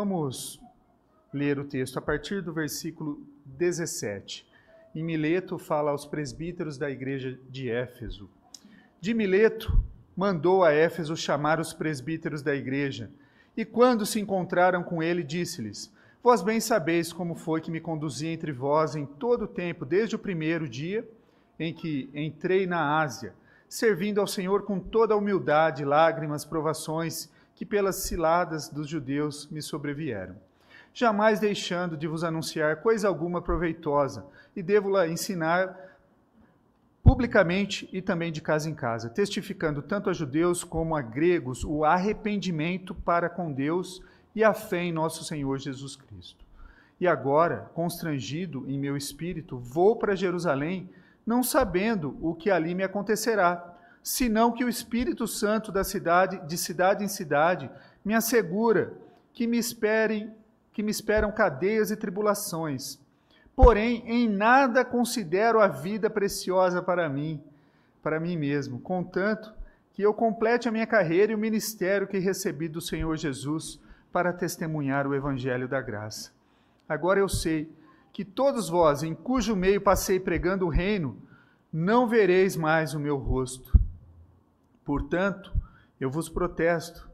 Vamos ler o texto a partir do versículo 17. Em Mileto fala aos presbíteros da igreja de Éfeso. De Mileto mandou a Éfeso chamar os presbíteros da igreja, e quando se encontraram com ele, disse-lhes: Vós bem sabeis como foi que me conduzi entre vós em todo o tempo, desde o primeiro dia em que entrei na Ásia, servindo ao Senhor com toda a humildade, lágrimas, provações, que pelas ciladas dos judeus me sobrevieram. Jamais deixando de vos anunciar coisa alguma proveitosa, e devo-la ensinar publicamente e também de casa em casa, testificando tanto a judeus como a gregos o arrependimento para com Deus e a fé em nosso Senhor Jesus Cristo. E agora, constrangido em meu espírito, vou para Jerusalém, não sabendo o que ali me acontecerá, senão que o Espírito Santo de cidade em cidade, me assegura que me esperam cadeias e tribulações. Porém, em nada considero a vida preciosa para mim mesmo, contanto que eu complete a minha carreira e o ministério que recebi do Senhor Jesus para testemunhar o Evangelho da graça. Agora eu sei que todos vós, em cujo meio passei pregando o reino, não vereis mais o meu rosto. Portanto, eu vos protesto,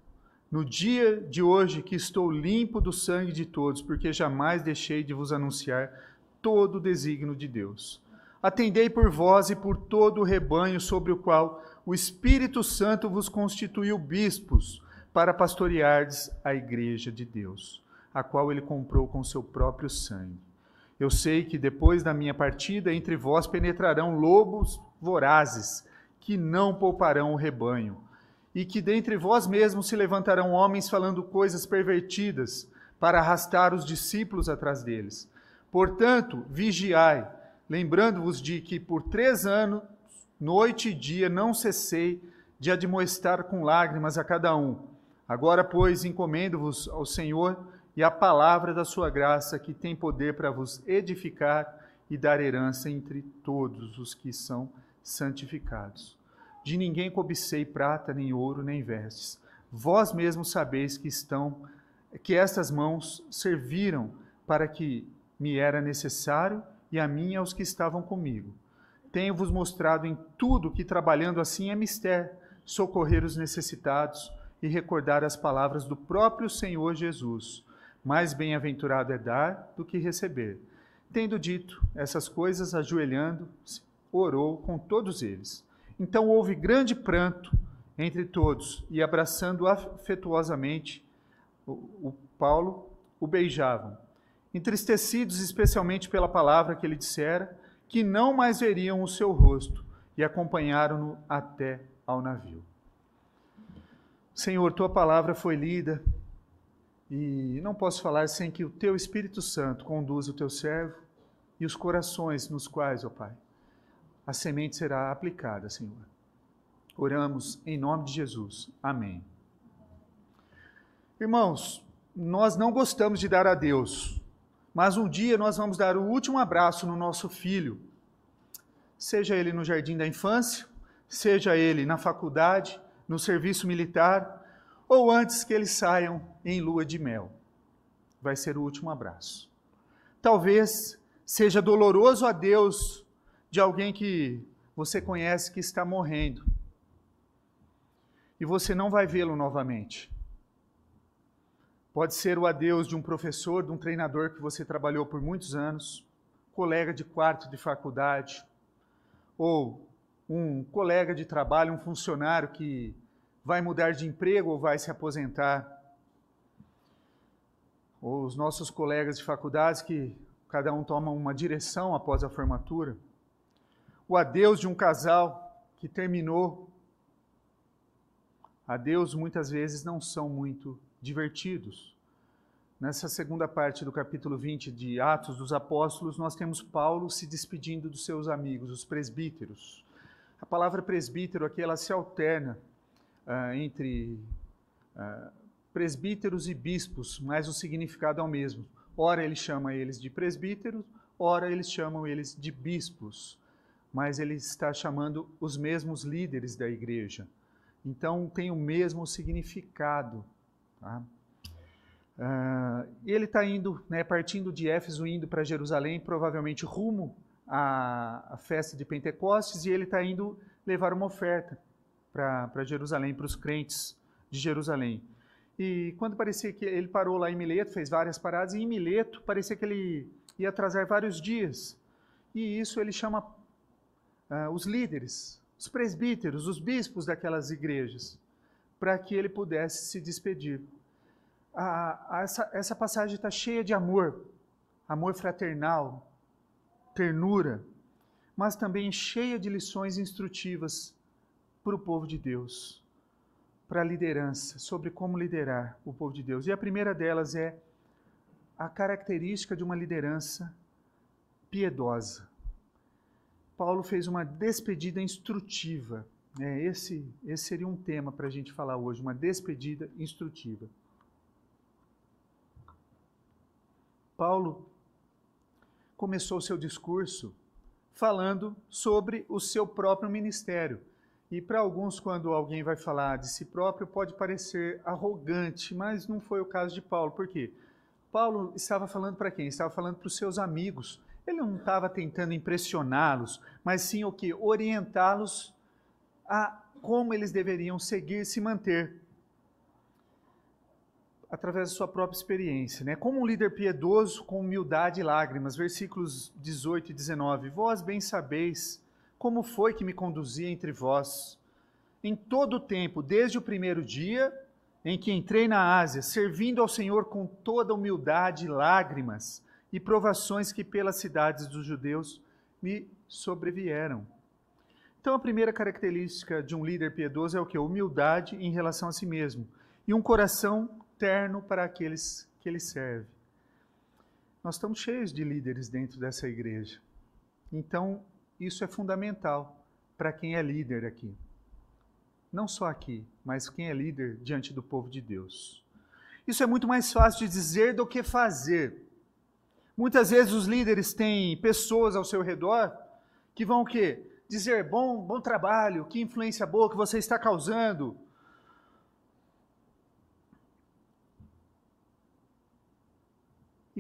no dia de hoje, que estou limpo do sangue de todos, porque jamais deixei de vos anunciar todo o desígnio de Deus. Atendei por vós e por todo o rebanho sobre o qual o Espírito Santo vos constituiu bispos, para pastoreardes a igreja de Deus, a qual ele comprou com seu próprio sangue. Eu sei que depois da minha partida, entre vós penetrarão lobos vorazes, que não pouparão o rebanho, e que dentre vós mesmos se levantarão homens falando coisas pervertidas, para arrastar os discípulos atrás deles. Portanto, vigiai, lembrando-vos de que por 3 anos, noite e dia, não cessei de admoestar com lágrimas a cada um. Agora, pois, encomendo-vos ao Senhor e à palavra da sua graça, que tem poder para vos edificar e dar herança entre todos os que são santificados. De ninguém cobicei prata, nem ouro, nem vestes. Vós mesmos sabeis que estas mãos serviram para que me era necessário e a mim e aos que estavam comigo. Tenho-vos mostrado em tudo que, trabalhando assim, é mister socorrer os necessitados e recordar as palavras do próprio Senhor Jesus. Mais bem-aventurado é dar do que receber. Tendo dito essas coisas, ajoelhando-se, orou com todos eles. Então houve grande pranto entre todos, e abraçando afetuosamente o Paulo, o beijavam, entristecidos especialmente pela palavra que ele dissera, que não mais veriam o seu rosto, e acompanharam-no até ao navio. Senhor, tua palavra foi lida, e não posso falar sem que o teu Espírito Santo conduza o teu servo e os corações nos quais, ó Pai, a semente será aplicada, Senhor. Oramos em nome de Jesus. Amém. Irmãos, nós não gostamos de dar adeus, mas um dia nós vamos dar o último abraço no nosso filho, seja ele no jardim da infância, seja ele na faculdade, no serviço militar, ou antes que eles saiam em lua de mel. Vai ser o último abraço. Talvez seja doloroso a Deus de alguém que você conhece que está morrendo. E você não vai vê-lo novamente. Pode ser o adeus de um professor, de um treinador que você trabalhou por muitos anos, colega de quarto de faculdade, ou um colega de trabalho, um funcionário que vai mudar de emprego ou vai se aposentar. Ou os nossos colegas de faculdades que cada um toma uma direção após a formatura. O adeus de um casal que terminou. Adeus muitas vezes não são muito divertidos. Nessa segunda parte do capítulo 20 de Atos dos Apóstolos, nós temos Paulo se despedindo dos seus amigos, os presbíteros. A palavra presbítero aqui, ela se alterna entre presbíteros e bispos, mas o significado é o mesmo. Ora ele chama eles de presbíteros, ora eles chamam eles de bispos, mas ele está chamando os mesmos líderes da igreja. Então tem o mesmo significado. Tá? Ele está indo, né, partindo de Éfeso, indo para Jerusalém, provavelmente rumo à festa de Pentecostes, e ele está indo levar uma oferta para Jerusalém, para os crentes de Jerusalém. E quando parecia que ele parou lá em Mileto, fez várias paradas, e em Mileto parecia que ele ia atrasar vários dias. E isso ele chama os líderes, os presbíteros, os bispos daquelas igrejas, para que ele pudesse se despedir. Essa passagem está cheia de amor fraternal, ternura, mas também cheia de lições instrutivas para o povo de Deus, para a liderança, sobre como liderar o povo de Deus. E a primeira delas é a característica de uma liderança piedosa. Paulo fez uma despedida instrutiva. Esse seria um tema para a gente falar hoje, uma despedida instrutiva. Paulo começou o seu discurso falando sobre o seu próprio ministério. E para alguns, quando alguém vai falar de si próprio, pode parecer arrogante, mas não foi o caso de Paulo. Por quê? Paulo estava falando para quem? Estava falando para os seus amigos. Ele não estava tentando impressioná-los, mas sim o quê? Orientá-los a como eles deveriam seguir, se manter, através da sua própria experiência, né? Como um líder piedoso, com humildade e lágrimas, versículos 18 e 19. Vós bem sabeis como foi que me conduzi entre vós, em todo o tempo, desde o primeiro dia em que entrei na Ásia, servindo ao Senhor com toda humildade e lágrimas, e provações que pelas cidades dos judeus me sobrevieram. Então a primeira característica de um líder piedoso é o quê? Humildade em relação a si mesmo, e um coração terno para aqueles que ele serve. Nós estamos cheios de líderes dentro dessa igreja. Então, isso é fundamental para quem é líder aqui. Não só aqui, mas quem é líder diante do povo de Deus. Isso é muito mais fácil de dizer do que fazer. Muitas vezes os líderes têm pessoas ao seu redor que vão o quê? Dizer, bom trabalho, que influência boa que você está causando.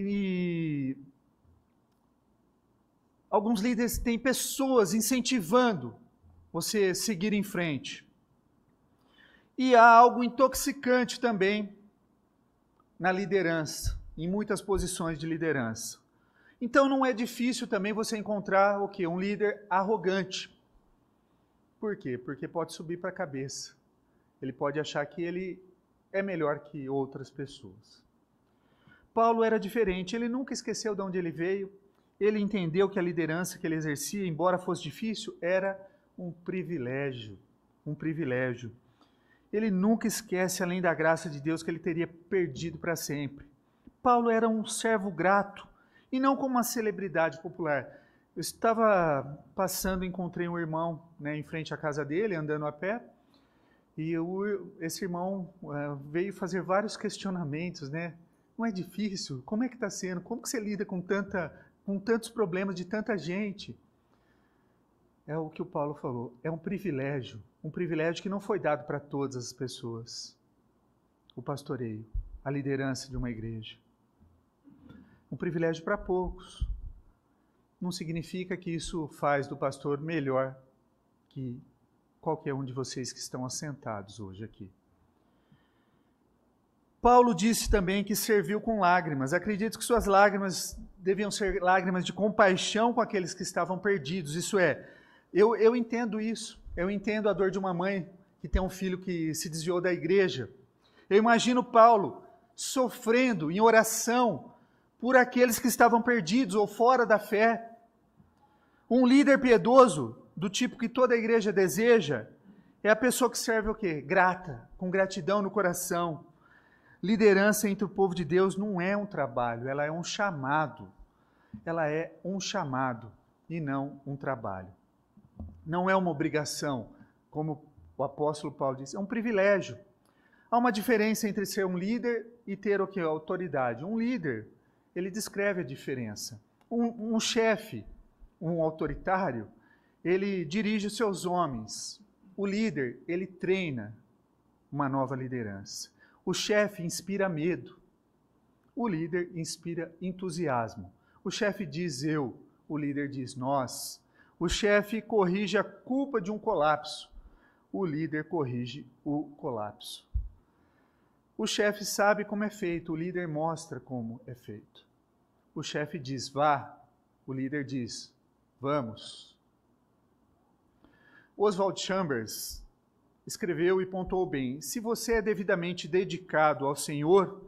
E alguns líderes têm pessoas incentivando você a seguir em frente. E há algo intoxicante também na liderança, em muitas posições de liderança. Então não é difícil também você encontrar o quê? Um líder arrogante. Por quê? Porque pode subir para a cabeça. Ele pode achar que ele é melhor que outras pessoas. Paulo era diferente, ele nunca esqueceu de onde ele veio, ele entendeu que a liderança que ele exercia, embora fosse difícil, era um privilégio, Ele nunca esquece, além da graça de Deus, que ele teria perdido para sempre. Paulo era um servo grato, e não como uma celebridade popular. Eu estava passando, encontrei um irmão, né, em frente à casa dele, andando a pé, e esse irmão veio fazer vários questionamentos, né? Não é difícil? Como é que está sendo? Como que você lida com tantos problemas de tanta gente? É o que o Paulo falou, é um privilégio que não foi dado para todas as pessoas. O pastoreio, a liderança de uma igreja. Um privilégio para poucos. Não significa que isso faz do pastor melhor que qualquer um de vocês que estão assentados hoje aqui. Paulo disse também que serviu com lágrimas. Acredito que suas lágrimas deviam ser lágrimas de compaixão com aqueles que estavam perdidos. Isso é, eu entendo isso. Eu entendo a dor de uma mãe que tem um filho que se desviou da igreja. Eu imagino Paulo sofrendo em oração por aqueles que estavam perdidos ou fora da fé. Um líder piedoso, do tipo que toda a igreja deseja, é a pessoa que serve o quê? Grata, com gratidão no coração. Liderança entre o povo de Deus não é um trabalho, ela é um chamado. Ela é um chamado e não um trabalho. Não é uma obrigação, como o apóstolo Paulo disse, é um privilégio. Há uma diferença entre ser um líder e ter o quê? Autoridade. Um líder, ele descreve a diferença. Um chefe, um autoritário, ele dirige os seus homens. O líder, ele treina uma nova liderança. O chefe inspira medo. o líder inspira entusiasmo. O chefe diz eu, o líder diz nós. O chefe corrige a culpa de um colapso, o líder corrige o colapso. O chefe sabe como é feito, o líder mostra como é feito. O chefe diz vá, o líder diz vamos. Oswald Chambers escreveu e pontuou bem: se você é devidamente dedicado ao Senhor,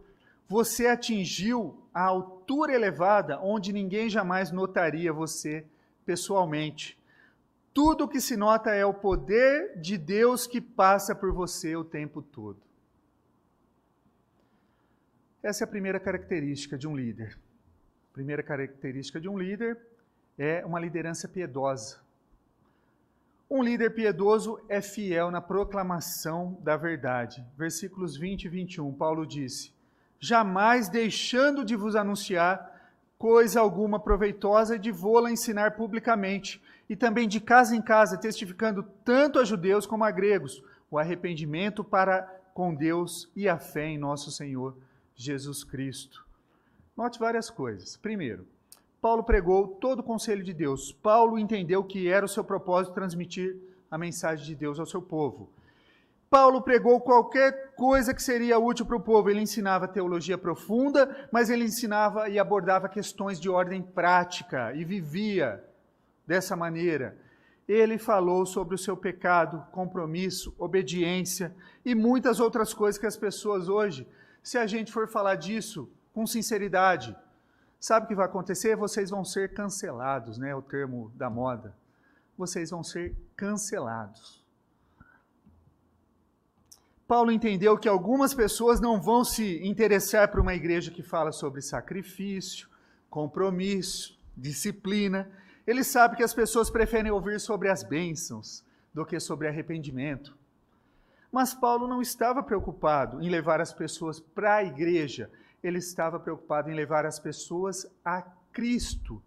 você atingiu a altura elevada onde ninguém jamais notaria você pessoalmente. Tudo o que se nota é o poder de Deus que passa por você o tempo todo. Essa é a primeira característica de um líder. A primeira característica de um líder é uma liderança piedosa. Um líder piedoso é fiel na proclamação da verdade. Versículos 20 e 21, Paulo disse: jamais deixando de vos anunciar coisa alguma proveitosa e de vô-la ensinar publicamente, e também de casa em casa, testificando tanto a judeus como a gregos, o arrependimento para com Deus e a fé em nosso Senhor Jesus Cristo. Note várias coisas. Primeiro, Paulo pregou todo o conselho de Deus. Paulo entendeu que era o seu propósito transmitir a mensagem de Deus ao seu povo. Paulo pregou qualquer coisa que seria útil para o povo. Ele ensinava teologia profunda, mas ele ensinava e abordava questões de ordem prática e vivia dessa maneira. Ele falou sobre o seu pecado, compromisso, obediência e muitas outras coisas que as pessoas hoje, se a gente for falar disso com sinceridade, sabe o que vai acontecer? Vocês vão ser cancelados, né? O termo da moda. Vocês vão ser cancelados. Paulo entendeu que algumas pessoas não vão se interessar por uma igreja que fala sobre sacrifício, compromisso, disciplina. Ele sabe que as pessoas preferem ouvir sobre as bênçãos do que sobre arrependimento. Mas Paulo não estava preocupado em levar as pessoas para a igreja. Ele estava preocupado em levar as pessoas a Cristo,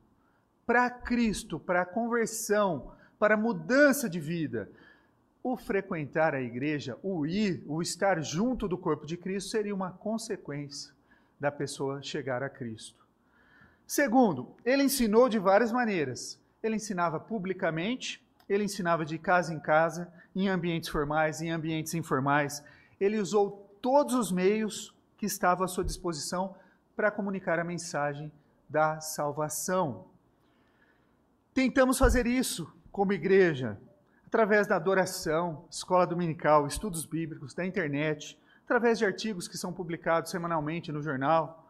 para a conversão, para a mudança de vida. O frequentar a igreja, o ir, o estar junto do corpo de Cristo seria uma consequência da pessoa chegar a Cristo. Segundo, ele ensinou de várias maneiras. Ele ensinava publicamente, ele ensinava de casa em casa, em ambientes formais, em ambientes informais. Ele usou todos os meios que estavam à sua disposição para comunicar a mensagem da salvação. Tentamos fazer isso como igreja, através da adoração, escola dominical, estudos bíblicos, da internet, através de artigos que são publicados semanalmente no jornal.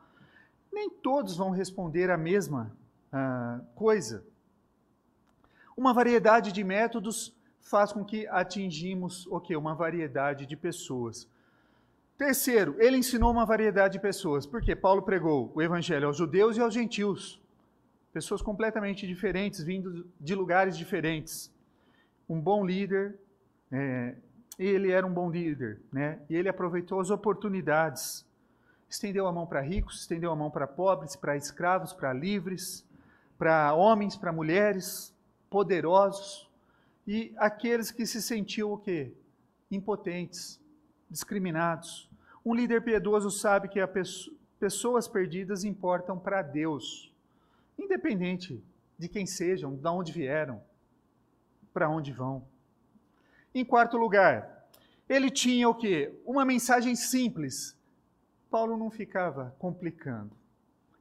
Nem todos vão responder a mesma coisa. Uma variedade de métodos faz com que atingimos uma variedade de pessoas. Terceiro, ele ensinou uma variedade de pessoas, porque Paulo pregou o evangelho aos judeus e aos gentios. Pessoas completamente diferentes, vindo de lugares diferentes. Um bom líder, ele era um bom líder, né? E ele aproveitou as oportunidades. Estendeu a mão para ricos, estendeu a mão para pobres, para escravos, para livres, para homens, para mulheres, poderosos, e aqueles que se sentiam o quê? Impotentes, discriminados. Um líder piedoso sabe que pessoas perdidas importam para Deus, independente de quem sejam, de onde vieram, para onde vão. Em quarto lugar, ele tinha o quê? Uma mensagem simples. Paulo não ficava complicando.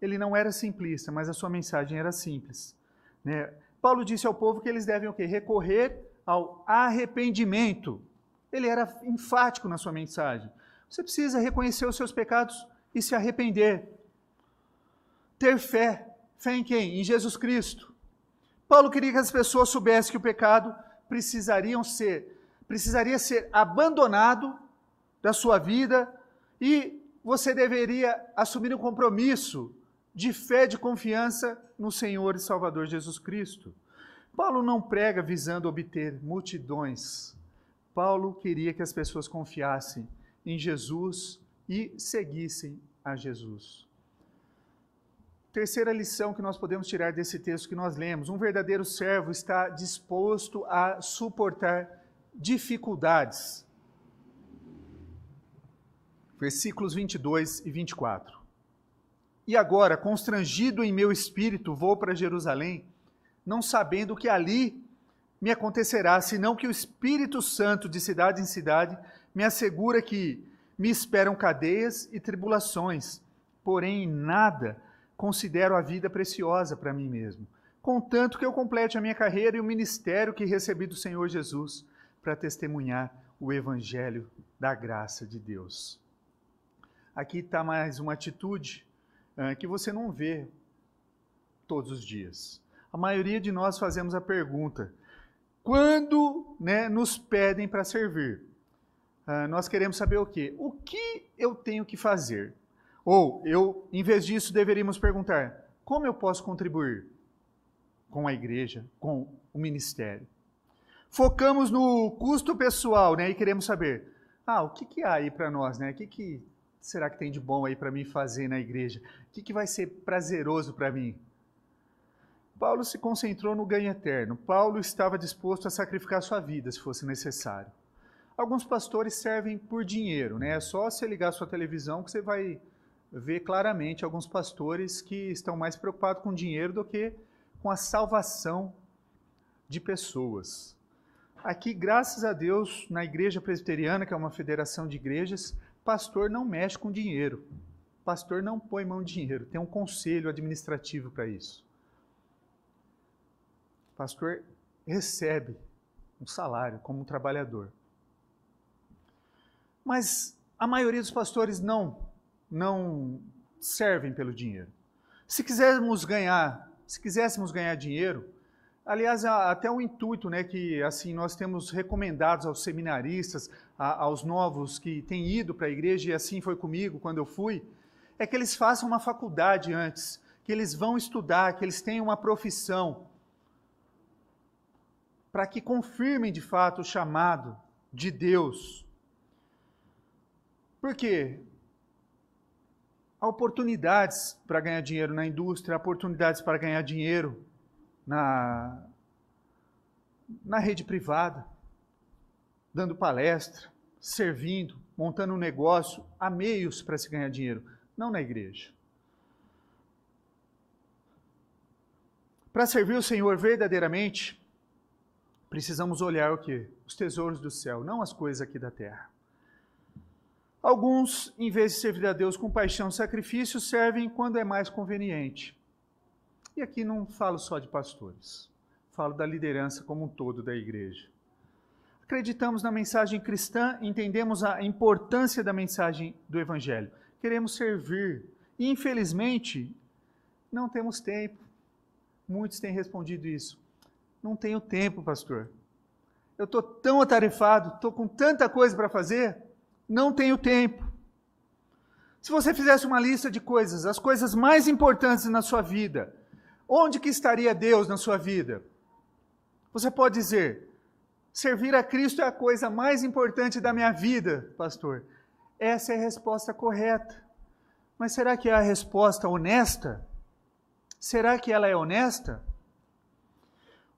Ele não era simplista, mas a sua mensagem era simples, né? Paulo disse ao povo que eles devem o quê? Recorrer ao arrependimento. Ele era enfático na sua mensagem. Você precisa reconhecer os seus pecados e se arrepender. Ter fé. Fé em quem? Em Jesus Cristo. Paulo queria que as pessoas soubessem que o pecado precisaria ser abandonado da sua vida e você deveria assumir um compromisso de fé, de confiança no Senhor e Salvador Jesus Cristo. Paulo não prega visando obter multidões. Paulo queria que as pessoas confiassem em Jesus e seguissem a Jesus. Terceira lição que nós podemos tirar desse texto que nós lemos: um verdadeiro servo está disposto a suportar dificuldades. Versículos 22 e 24. E agora, constrangido em meu espírito, vou para Jerusalém, não sabendo que ali me acontecerá, senão que o Espírito Santo, de cidade em cidade, me assegura que me esperam cadeias e tribulações. Porém, em nada considero a vida preciosa para mim mesmo, contanto que eu complete a minha carreira e o ministério que recebi do Senhor Jesus, para testemunhar o Evangelho da graça de Deus. Aqui está mais uma atitude que você não vê todos os dias. A maioria de nós fazemos a pergunta: quando nos pedem para servir, nós queremos saber o quê? O que eu tenho que fazer? Ou, em vez disso, deveríamos perguntar: como eu posso contribuir com a igreja, com o ministério? Focamos no custo pessoal, e queremos saber: o que há aí para nós? O que será que tem de bom aí para mim fazer na igreja? O que vai ser prazeroso para mim? Paulo se concentrou no ganho eterno. Paulo estava disposto a sacrificar sua vida, se fosse necessário. Alguns pastores servem por dinheiro, É só você ligar a sua televisão que você vai ver claramente alguns pastores que estão mais preocupados com dinheiro do que com a salvação de pessoas. Aqui, graças a Deus, na Igreja Presbiteriana, que é uma federação de igrejas, pastor não mexe com dinheiro. Pastor não põe mão de dinheiro. Tem um conselho administrativo para isso. Pastor recebe um salário como um trabalhador. Mas a maioria dos pastores não servem pelo dinheiro. Se quiséssemos ganhar dinheiro, aliás, até o intuito, que assim nós temos recomendados aos seminaristas, aos novos que têm ido para a igreja, e assim foi comigo quando eu fui, é que eles façam uma faculdade antes, que eles vão estudar, que eles tenham uma profissão, para que confirmem de fato o chamado de Deus. Por quê? Há oportunidades para ganhar dinheiro na indústria, há oportunidades para ganhar dinheiro na rede privada, dando palestra, servindo, montando um negócio. Há meios para se ganhar dinheiro, não na igreja. Para servir o Senhor verdadeiramente, precisamos olhar o quê? Os tesouros do céu, não as coisas aqui da terra. Alguns, em vez de servir a Deus com paixão e sacrifício, servem quando é mais conveniente. E aqui não falo só de pastores, falo da liderança como um todo da igreja. Acreditamos na mensagem cristã, entendemos a importância da mensagem do Evangelho. Queremos servir e, infelizmente, não temos tempo. Muitos têm respondido isso. Não tenho tempo, pastor. Eu estou tão atarefado, estou com tanta coisa para fazer, não tenho tempo. Se você fizesse uma lista de coisas, as coisas mais importantes na sua vida, onde que estaria Deus na sua vida? Você pode dizer: servir a Cristo é a coisa mais importante da minha vida, pastor. Essa é a resposta correta. Mas será que é a resposta honesta? Será que ela é honesta?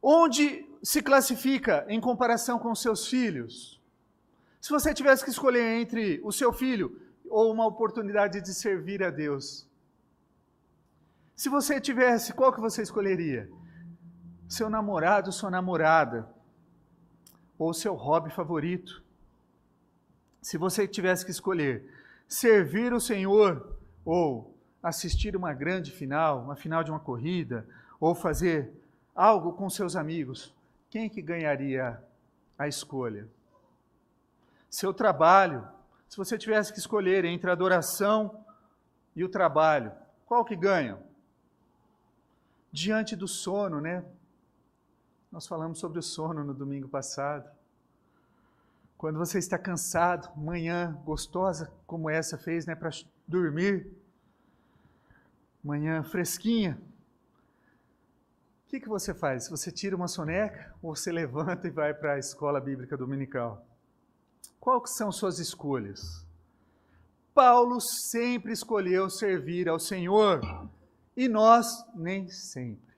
Onde se classifica em comparação com seus filhos? Se você tivesse que escolher entre o seu filho ou uma oportunidade de servir a Deus, se você tivesse, qual que você escolheria? Seu namorado, sua namorada, ou seu hobby favorito? Se você tivesse que escolher servir o Senhor ou assistir uma grande final, uma final de uma corrida, ou fazer algo com seus amigos, quem que ganharia a escolha? Seu trabalho, se você tivesse que escolher entre a adoração e o trabalho, qual que ganha? Diante do sono, Nós falamos sobre o sono no domingo passado. Quando você está cansado, manhã gostosa como essa fez, para dormir, manhã fresquinha, o que você faz? Você tira uma soneca ou você levanta e vai para a escola bíblica dominical? Quais são suas escolhas? Paulo sempre escolheu servir ao Senhor e nós nem sempre.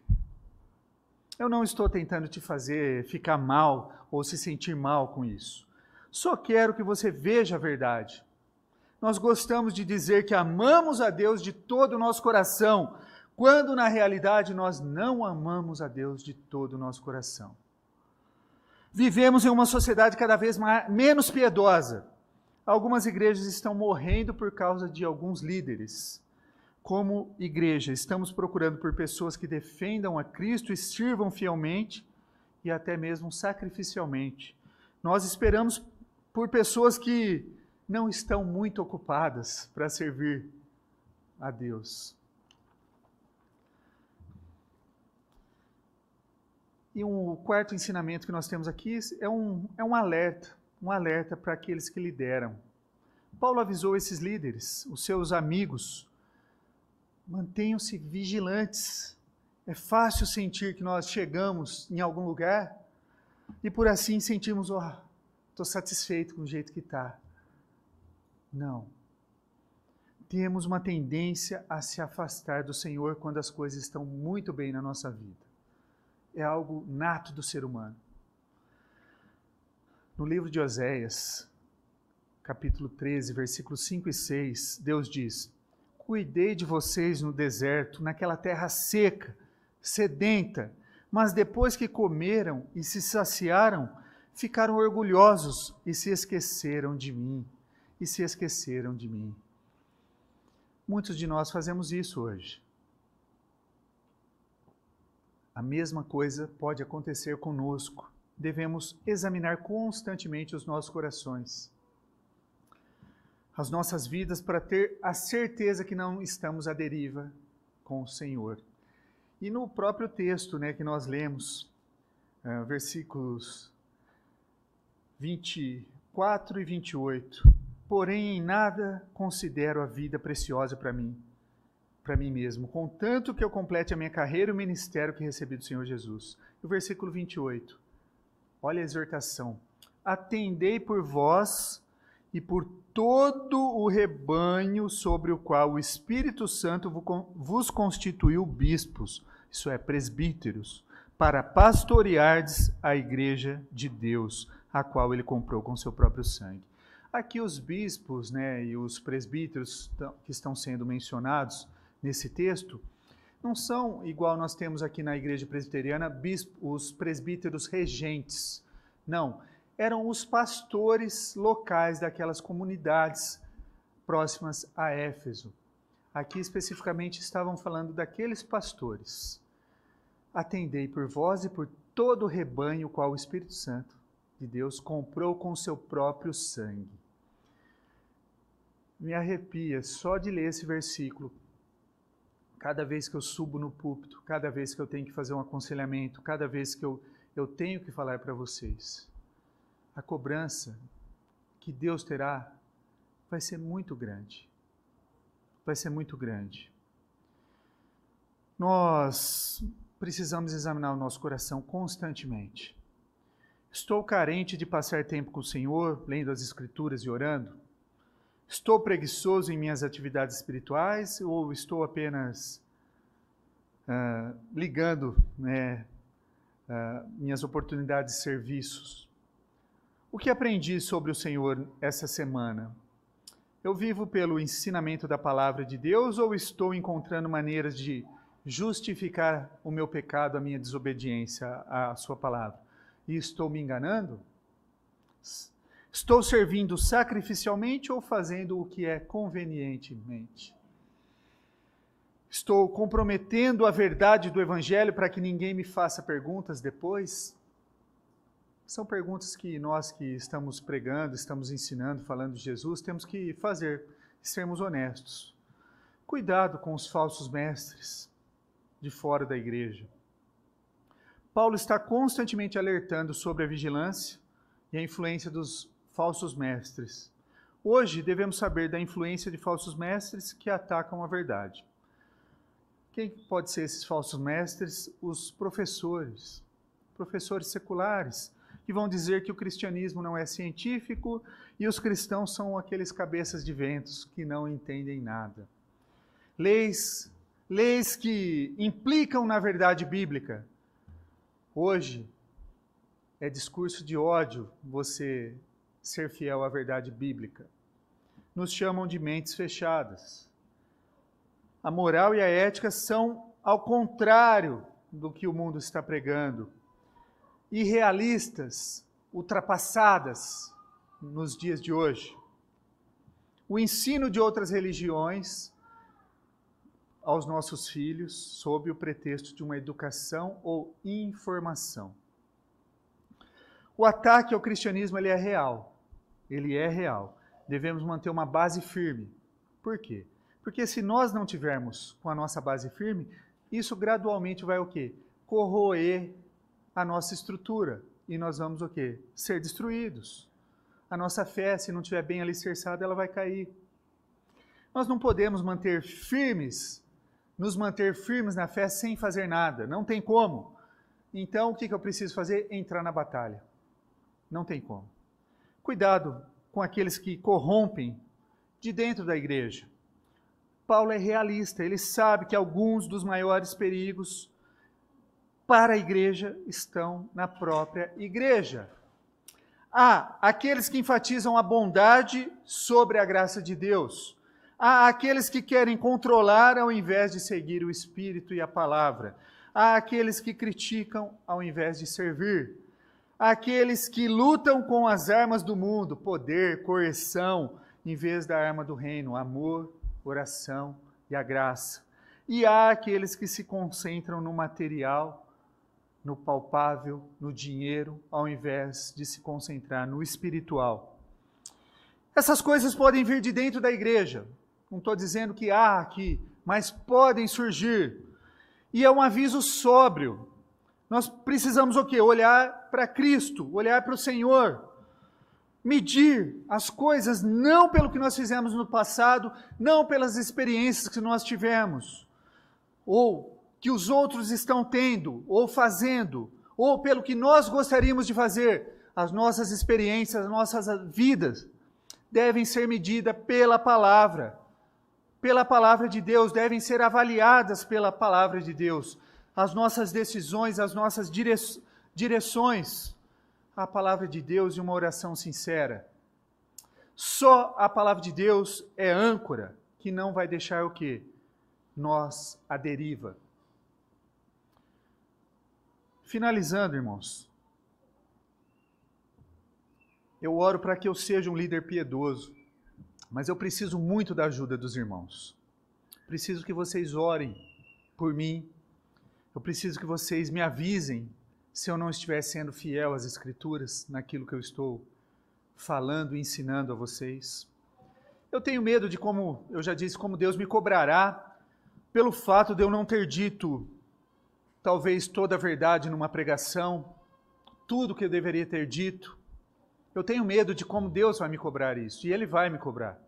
Eu não estou tentando te fazer ficar mal ou se sentir mal com isso. Só quero que você veja a verdade. Nós gostamos de dizer que amamos a Deus de todo o nosso coração, quando na realidade nós não amamos a Deus de todo o nosso coração. Vivemos em uma sociedade cada vez menos piedosa. Algumas igrejas estão morrendo por causa de alguns líderes. Como igreja, estamos procurando por pessoas que defendam a Cristo e sirvam fielmente e até mesmo sacrificialmente. Nós esperamos por pessoas que não estão muito ocupadas para servir a Deus. E o quarto ensinamento que nós temos aqui é um alerta para aqueles que lideram. Paulo avisou esses líderes, os seus amigos, mantenham-se vigilantes. É fácil sentir que nós chegamos em algum lugar e por assim sentimos, estou satisfeito com o jeito que está. Não. Temos uma tendência a se afastar do Senhor quando as coisas estão muito bem na nossa vida. É algo nato do ser humano. No livro de Oséias, capítulo 13, versículos 5 e 6, Deus diz: cuidei de vocês no deserto, naquela terra seca, sedenta, mas depois que comeram e se saciaram, ficaram orgulhosos e se esqueceram de mim. Muitos de nós fazemos isso hoje. A mesma coisa pode acontecer conosco. Devemos examinar constantemente os nossos corações, as nossas vidas, para ter a certeza que não estamos à deriva com o Senhor. E no próprio texto, que nós lemos, versículos 24 e 28, porém em nada considero a vida preciosa para mim mesmo, contanto que eu complete a minha carreira e o ministério que recebi do Senhor Jesus. E o versículo 28, olha a exortação: atendei por vós e por todo o rebanho sobre o qual o Espírito Santo vos constituiu bispos, isso é, presbíteros, para pastoreardes a igreja de Deus, a qual ele comprou com seu próprio sangue. Aqui os bispos, e os presbíteros que estão sendo mencionados nesse texto, não são igual nós temos aqui na igreja presbiteriana, os presbíteros regentes. Não, eram os pastores locais daquelas comunidades próximas a Éfeso. Aqui especificamente estavam falando daqueles pastores. Atendei por vós e por todo o rebanho qual o Espírito Santo de Deus comprou com seu próprio sangue. Me arrepia só de ler esse versículo. Cada vez que eu subo no púlpito, cada vez que eu tenho que fazer um aconselhamento, cada vez que eu tenho que falar para vocês, a cobrança que Deus terá vai ser muito grande. Vai ser muito grande. Nós precisamos examinar o nosso coração constantemente. Estou carente de passar tempo com o Senhor, lendo as Escrituras e orando? Estou preguiçoso em minhas atividades espirituais ou estou apenas ligando minhas oportunidades de serviços? O que aprendi sobre o Senhor essa semana? Eu vivo pelo ensinamento da palavra de Deus ou estou encontrando maneiras de justificar o meu pecado, a minha desobediência à sua palavra? E estou me enganando? Estou servindo sacrificialmente ou fazendo o que é convenientemente? Estou comprometendo a verdade do Evangelho para que ninguém me faça perguntas depois? São perguntas que nós que estamos pregando, estamos ensinando, falando de Jesus, temos que fazer, sermos honestos. Cuidado com os falsos mestres de fora da igreja. Paulo está constantemente alertando sobre a vigilância e a influência dos falsos mestres. Hoje devemos saber da influência de falsos mestres que atacam a verdade. Quem pode ser esses falsos mestres? Os professores seculares, que vão dizer que o cristianismo não é científico e os cristãos são aqueles cabeças de ventos que não entendem nada. Leis que implicam na verdade bíblica. Hoje é discurso de ódio você ser fiel à verdade bíblica. nos chamam de mentes fechadas. A moral e a ética são ao contrário do que o mundo está pregando. Irrealistas, ultrapassadas nos dias de hoje. O ensino de outras religiões aos nossos filhos sob o pretexto de uma educação ou informação. O ataque ao cristianismo ele é real. Ele é real. Devemos manter uma base firme. Por quê? Porque se nós não tivermos com a nossa base firme, isso gradualmente vai o quê? Corroer a nossa estrutura. E nós vamos o quê? Ser destruídos. A nossa fé, se não estiver bem alicerçada, ela vai cair. Nós não podemos nos manter firmes na fé sem fazer nada. Não tem como. Então, o que eu preciso fazer? Entrar na batalha. Não tem como. Cuidado com aqueles que corrompem de dentro da igreja. Paulo é realista, ele sabe que alguns dos maiores perigos para a igreja estão na própria igreja. Há aqueles que enfatizam a bondade sobre a graça de Deus. Há aqueles que querem controlar ao invés de seguir o Espírito e a palavra. Há aqueles que criticam ao invés de servir. Há aqueles que lutam com as armas do mundo, poder, coerção, em vez da arma do reino, amor, oração e a graça. E há aqueles que se concentram no material, no palpável, no dinheiro, ao invés de se concentrar no espiritual. Essas coisas podem vir de dentro da igreja. Não estou dizendo que há aqui, mas podem surgir. E é um aviso sóbrio. Nós precisamos o quê? Olhar para Cristo, olhar para o Senhor. Medir as coisas não pelo que nós fizemos no passado, não pelas experiências que nós tivemos, ou que os outros estão tendo, ou fazendo, ou pelo que nós gostaríamos de fazer. As nossas experiências, as nossas vidas devem ser medidas pela palavra de Deus, devem ser avaliadas pela palavra de Deus. As nossas decisões, as nossas direções, a palavra de Deus e uma oração sincera. Só a palavra de Deus é âncora, que não vai deixar o quê? Nós à deriva. Finalizando, irmãos, eu oro para que eu seja um líder piedoso, mas eu preciso muito da ajuda dos irmãos. Preciso que vocês orem por mim. Eu preciso que vocês me avisem se eu não estiver sendo fiel às Escrituras, naquilo que eu estou falando e ensinando a vocês. Eu tenho medo de como, eu já disse, como Deus me cobrará pelo fato de eu não ter dito, talvez, toda a verdade numa pregação, tudo que eu deveria ter dito. Eu tenho medo de como Deus vai me cobrar isso, e Ele vai me cobrar.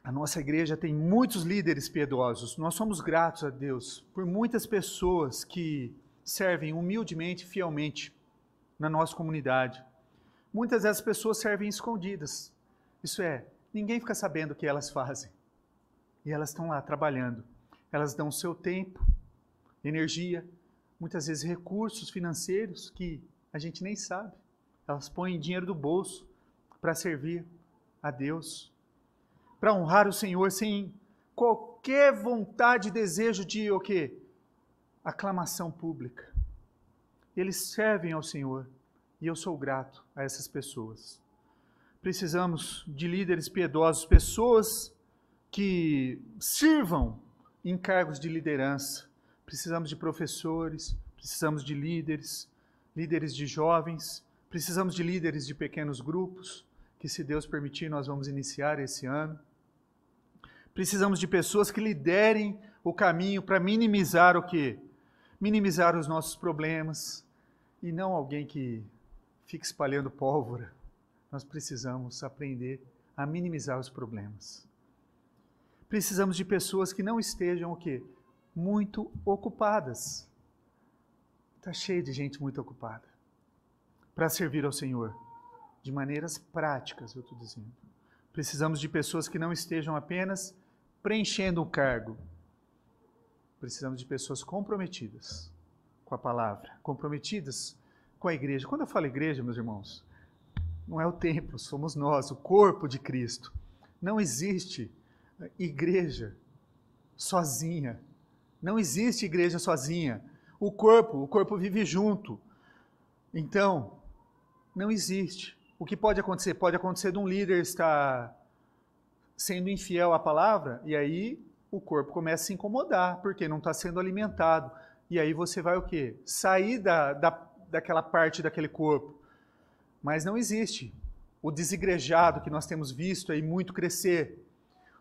A nossa igreja tem muitos líderes piedosos. Nós somos gratos a Deus por muitas pessoas que servem humildemente, fielmente na nossa comunidade. Muitas dessas pessoas servem escondidas. Isso é, ninguém fica sabendo o que elas fazem. E elas estão lá trabalhando. Elas dão o seu tempo, energia, muitas vezes recursos financeiros que a gente nem sabe. Elas põem dinheiro do bolso para servir a Deus, para honrar o Senhor sem qualquer vontade e desejo de o quê? Aclamação pública. Eles servem ao Senhor e eu sou grato a essas pessoas. Precisamos de líderes piedosos, pessoas que sirvam em cargos de liderança. Precisamos de professores, precisamos de líderes, líderes de jovens, precisamos de líderes de pequenos grupos, que se Deus permitir nós vamos iniciar esse ano. Precisamos de pessoas que liderem o caminho para minimizar o quê? Minimizar os nossos problemas e não alguém que fique espalhando pólvora. Nós precisamos aprender a minimizar os problemas. Precisamos de pessoas que não estejam o quê? Muito ocupadas. Está cheio de gente muito ocupada para servir ao Senhor de maneiras práticas, eu estou dizendo. Precisamos de pessoas que não estejam apenas preenchendo o cargo. Precisamos de pessoas comprometidas com a palavra, comprometidas com a igreja. Quando eu falo igreja, meus irmãos, Não é o templo, somos nós, o corpo de Cristo. Não existe igreja sozinha. Não existe igreja sozinha. O corpo vive junto. Então, não existe. O que pode acontecer? Pode acontecer de um líder estar sendo infiel à palavra, e aí o corpo começa a se incomodar, porque não está sendo alimentado. E aí você vai o quê? Sair daquela parte daquele corpo. Mas não existe o desigrejado que nós temos visto aí muito crescer.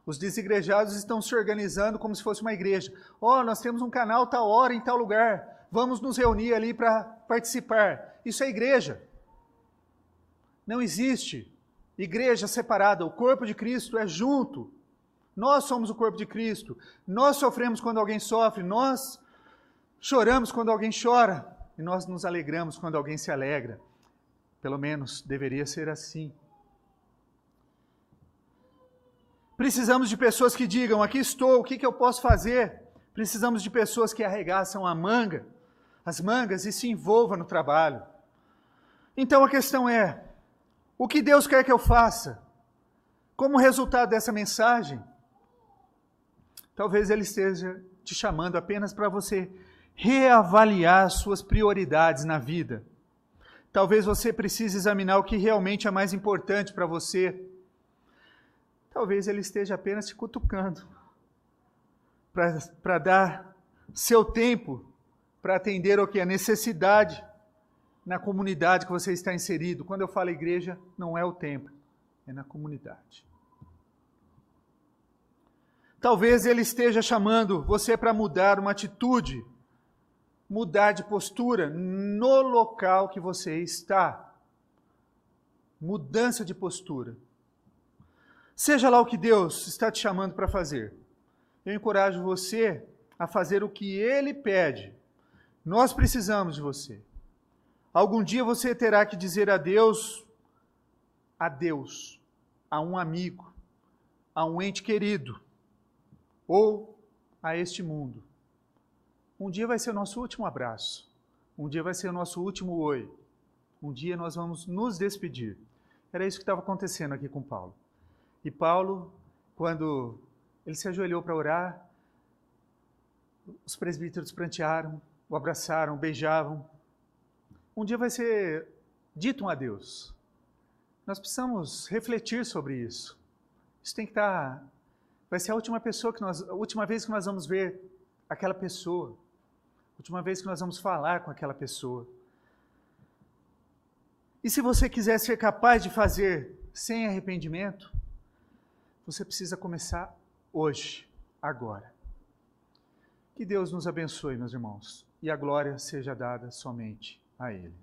Os desigrejados estão se organizando como se fosse uma igreja. Nós temos um canal tal hora em tal lugar. Vamos nos reunir ali para participar. Isso é igreja. Não existe igreja separada. O corpo de Cristo é junto. Nós somos o corpo de Cristo. Nós sofremos quando alguém sofre. Nós choramos quando alguém chora. E nós nos alegramos quando alguém se alegra. Pelo menos deveria ser assim. Precisamos de pessoas que digam, aqui estou, o que eu posso fazer? Precisamos de pessoas que arregaçam as mangas e se envolvam no trabalho. Então a questão é, o que Deus quer que eu faça? Como resultado dessa mensagem? Talvez Ele esteja te chamando apenas para você reavaliar suas prioridades na vida. Talvez você precise examinar o que realmente é mais importante para você. Talvez Ele esteja apenas te cutucando para dar seu tempo para atender o que? A necessidade na comunidade que você está inserido. Quando eu falo igreja, não é o templo, é na comunidade. Talvez Ele esteja chamando você para mudar uma atitude, mudar de postura no local que você está. Mudança de postura. Seja lá o que Deus está te chamando para fazer. Eu encorajo você a fazer o que Ele pede. Nós precisamos de você. Algum dia você terá que dizer adeus, a um amigo, a um ente querido, ou a este mundo. Um dia vai ser o nosso último abraço. Um dia vai ser o nosso último oi. Um dia nós vamos nos despedir. Era isso que estava acontecendo aqui com Paulo. E Paulo, quando ele se ajoelhou para orar, os presbíteros prantearam, o abraçaram, beijavam. Um dia vai ser dito um adeus. Nós precisamos refletir sobre isso. Isso tem que estar... Vai ser a última vez que nós vamos ver aquela pessoa. A última vez que nós vamos falar com aquela pessoa. E se você quiser ser capaz de fazer sem arrependimento, você precisa começar hoje, agora. Que Deus nos abençoe, meus irmãos, e a glória seja dada somente a Ele.